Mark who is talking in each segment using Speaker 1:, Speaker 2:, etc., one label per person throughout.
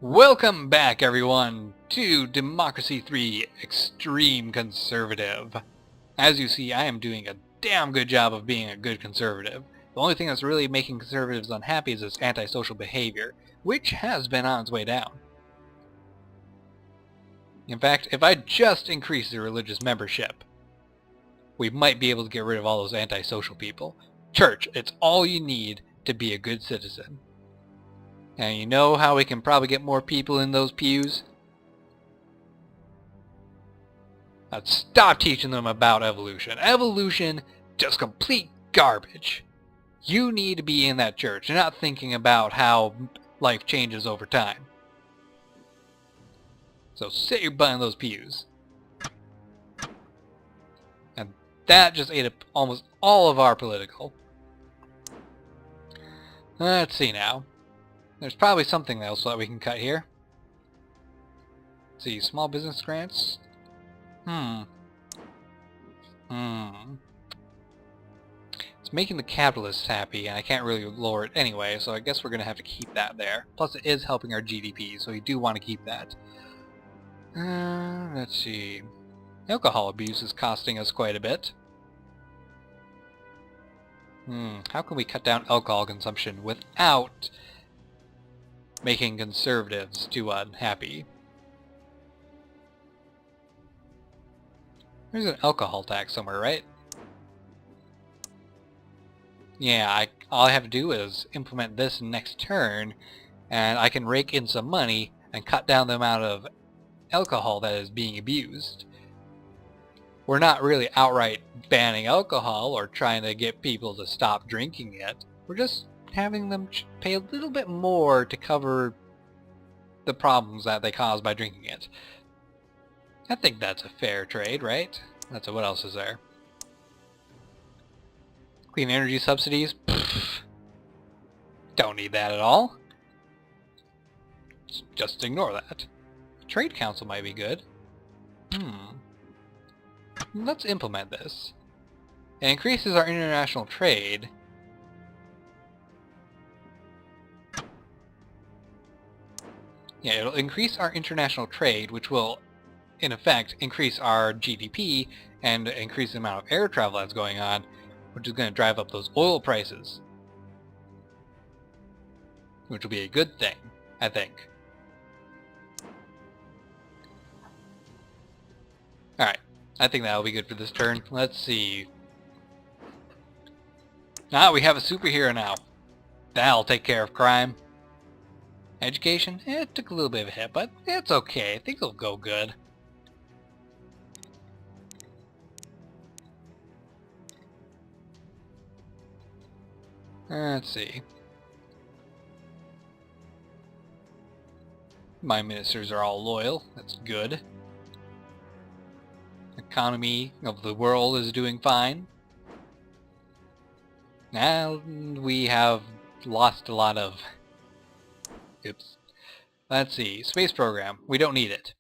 Speaker 1: Welcome back, everyone, to Democracy 3 Extreme Conservative. As you see, I am doing a damn good job of being a good conservative. The only thing that's really making conservatives unhappy is this antisocial behavior, which has been on its way down. In fact, if I just increase the religious membership, we might be able to get rid of all those antisocial people. Church, it's all you need to be a good citizen. And you know how we can probably get more people in those pews? Let's stop teaching them about evolution. Evolution, just complete garbage. You need to be in that church, not thinking about how life changes over time. So sit your butt in those pews. And that just ate up almost all of our political. Let's see now. There's probably something else that we can cut here. Let's see, small business grants. It's making the capitalists happy, and I can't really lower it anyway, so I guess we're going to have to keep that there. Plus it is helping our GDP, so we do want to keep that. Let's see. Alcohol abuse is costing us quite a bit. How can we cut down alcohol consumption without making conservatives too unhappy? There's an alcohol tax somewhere, right? Yeah, all I have to do is implement this next turn, and I can rake in some money and cut down the amount of alcohol that is being abused. We're not really outright banning alcohol or trying to get people to stop drinking it. We're just having them pay a little bit more to cover the problems that they cause by drinking it. I think that's a fair trade, right? What else is there? Clean energy subsidies? Pfft. Don't need that at all. Just ignore that. Trade council might be good. Let's implement this. It increases our international trade. Yeah, it'll increase our international trade, which will, in effect, increase our GDP and increase the amount of air travel that's going on, which is going to drive up those oil prices. Which will be a good thing, I think. Alright, I think that'll be good for this turn. Let's see. We have a superhero now. That'll take care of crime. Education? It took a little bit of a hit, but it's okay. I think it'll go good. Let's see. My ministers are all loyal. That's good. Economy of the world is doing fine. Now we have lost a lot of... Oops. Let's see. Space program. We don't need it.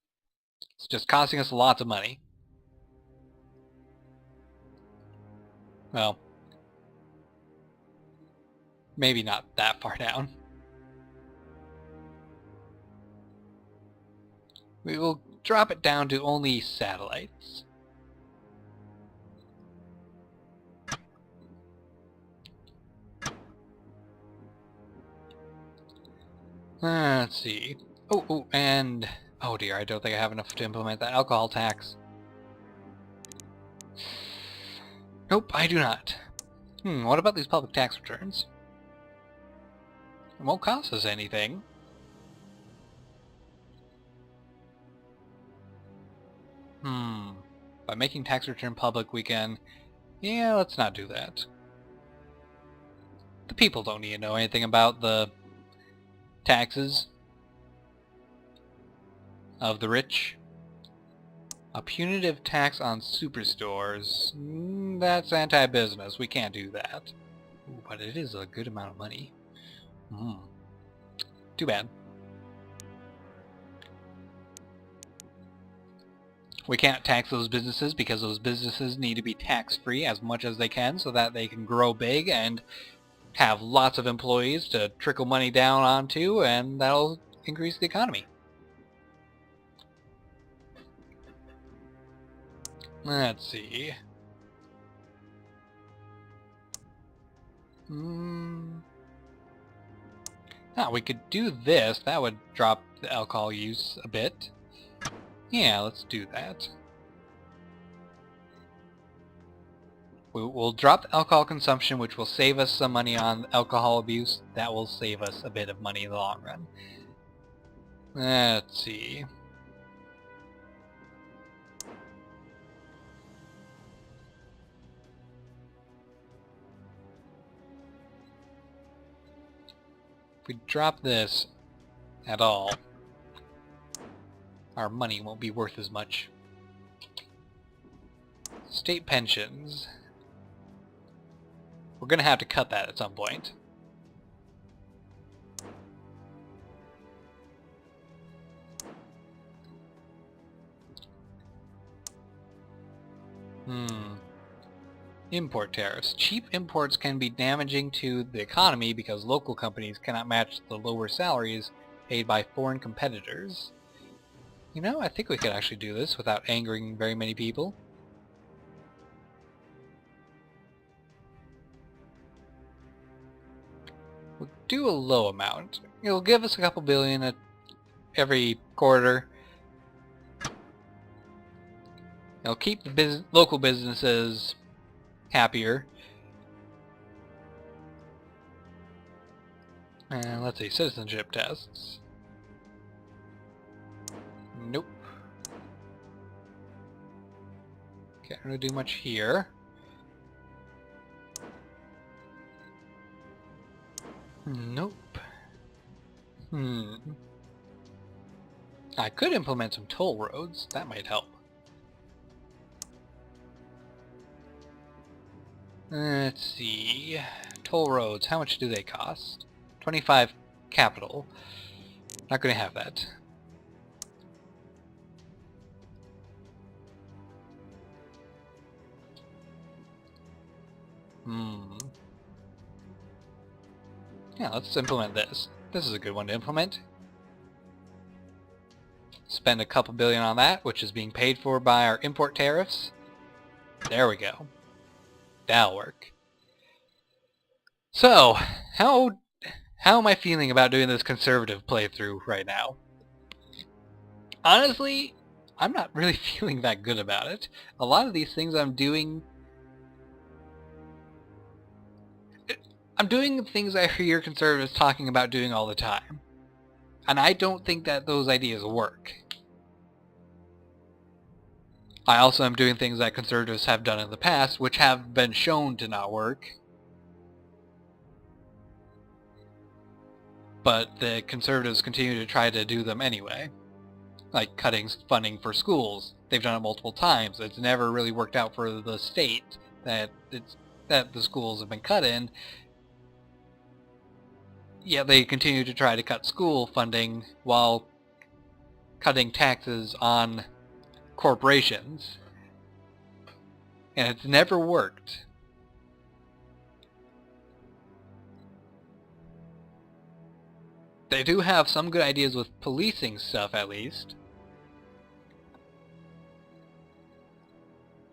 Speaker 1: It's just costing us lots of money. Well, maybe not that far down. We will drop it down to only satellites. Let's see. And... oh dear, I don't think I have enough to implement that alcohol tax. Nope, I do not. What about these public tax returns? It won't cost us anything. By making tax return public, we can... yeah, let's not do that. The people don't need to know anything about the taxes of the rich. A punitive tax on superstores. That's anti-business. We can't do that. Ooh, but it is a good amount of money. Too bad. We can't tax those businesses because those businesses need to be tax-free as much as they can so that they can grow big and have lots of employees to trickle money down onto, and that'll increase the economy. Let's see. We could do this. That would drop the alcohol use a bit. Yeah, let's do that. We'll drop the alcohol consumption, which will save us some money on alcohol abuse. That will save us a bit of money in the long run. Let's see. If we drop this at all, our money won't be worth as much. State pensions. We're going to have to cut that at some point. Import tariffs. Cheap imports can be damaging to the economy because local companies cannot match the lower salaries paid by foreign competitors. You know, I think we could actually do this without angering very many people. We'll do a low amount. It'll give us a couple billion every quarter. It'll keep the local businesses happier. And let's see, citizenship tests. Nope. Can't really do much here. Nope. I could implement some toll roads. That might help. Let's see. Toll roads, how much do they cost? 25 capital. Not going to have that. Yeah, let's implement this. This is a good one to implement. Spend a couple billion on that, which is being paid for by our import tariffs. There we go. That'll work. So, how am I feeling about doing this conservative playthrough right now? Honestly, I'm not really feeling that good about it. A lot of these things I'm doing things I hear conservatives talking about doing all the time. And I don't think that those ideas work. I also am doing things that conservatives have done in the past, which have been shown to not work. But the conservatives continue to try to do them anyway. Like cutting funding for schools. They've done it multiple times. It's never really worked out for the state that the schools have been cut in. Yet they continue to try to cut school funding while cutting taxes on corporations. And it's never worked. They do have some good ideas with policing stuff, at least.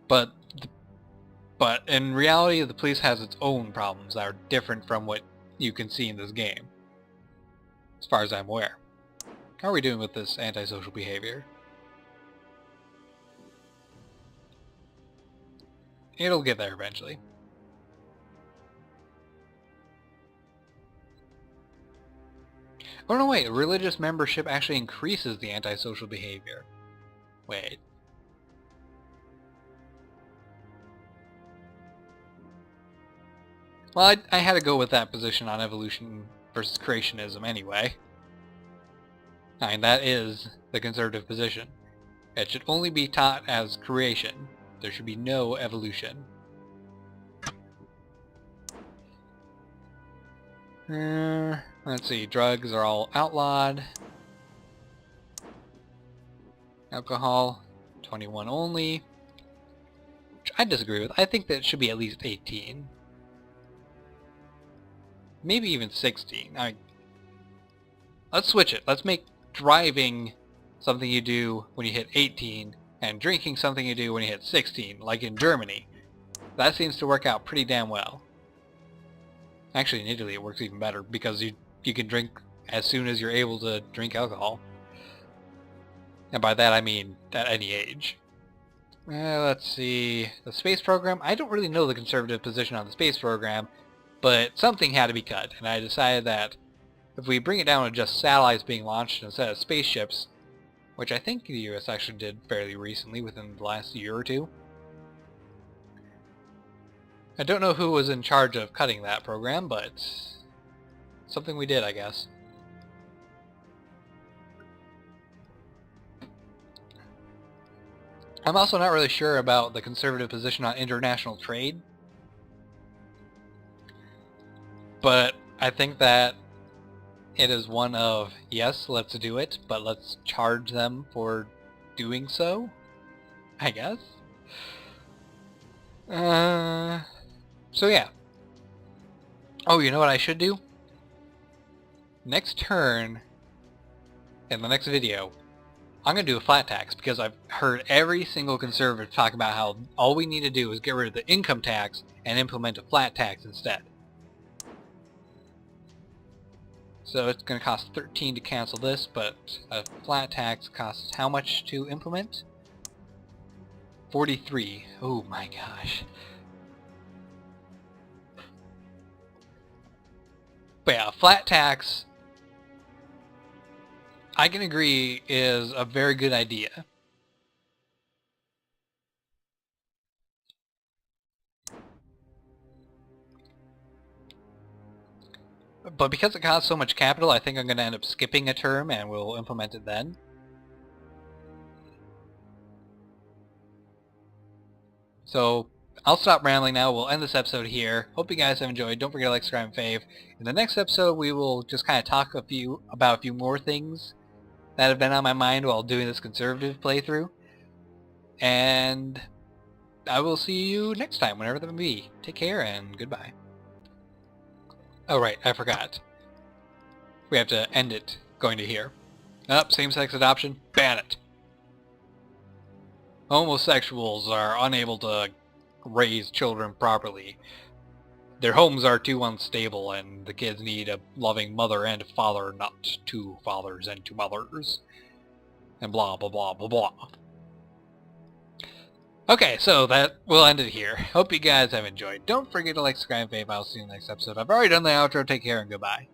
Speaker 1: But in reality, the police has its own problems that are different from what you can see in this game, as far as I'm aware. How are we doing with this antisocial behavior? It'll get there eventually. Oh no, wait, religious membership actually increases the antisocial behavior. Wait. Well, I had to go with that position on evolution versus creationism anyway. I mean, that is the conservative position. It should only be taught as creation. There should be no evolution. Let's see, drugs are all outlawed. Alcohol, 21 only. Which I disagree with. I think that it should be at least 18. Maybe even 16. let's switch it. Let's make driving something you do when you hit 18 and drinking something you do when you hit 16, like in Germany. That seems to work out pretty damn well. Actually, in Italy it works even better because you can drink as soon as you're able to drink alcohol. And by that I mean at any age. Let's see. The space program. I don't really know the conservative position on the space program, but something had to be cut, and I decided that if we bring it down to just satellites being launched instead of spaceships, which I think the US actually did fairly recently within the last year or two. I don't know who was in charge of cutting that program, but something we did, I guess. I'm also not really sure about the conservative position on international trade, but I think that it is one of, yes, let's do it, but let's charge them for doing so, I guess. So yeah. Oh, you know what I should do? Next turn, in the next video, I'm going to do a flat tax because I've heard every single conservative talk about how all we need to do is get rid of the income tax and implement a flat tax instead. So it's going to cost 13 to cancel this, but a flat tax costs how much to implement? 43. Oh my gosh. But yeah, a flat tax, I can agree, is a very good idea. But because it costs so much capital, I think I'm going to end up skipping a term and we'll implement it then. So I'll stop rambling now. We'll end this episode here. Hope you guys have enjoyed. Don't forget to like, subscribe, and fave. In the next episode, we will just kind of talk about a few more things that have been on my mind while doing this conservative playthrough. And I will see you next time, whenever that may be. Take care and goodbye. Oh right, I forgot. We have to end it going to here. Same-sex adoption? Ban it. Homosexuals are unable to raise children properly. Their homes are too unstable and the kids need a loving mother and father, not two fathers and two mothers. And blah blah blah blah blah. Okay, so that will end it here. Hope you guys have enjoyed. Don't forget to like, subscribe, and fave. I'll see you in the next episode. I've already done the outro. Take care and goodbye.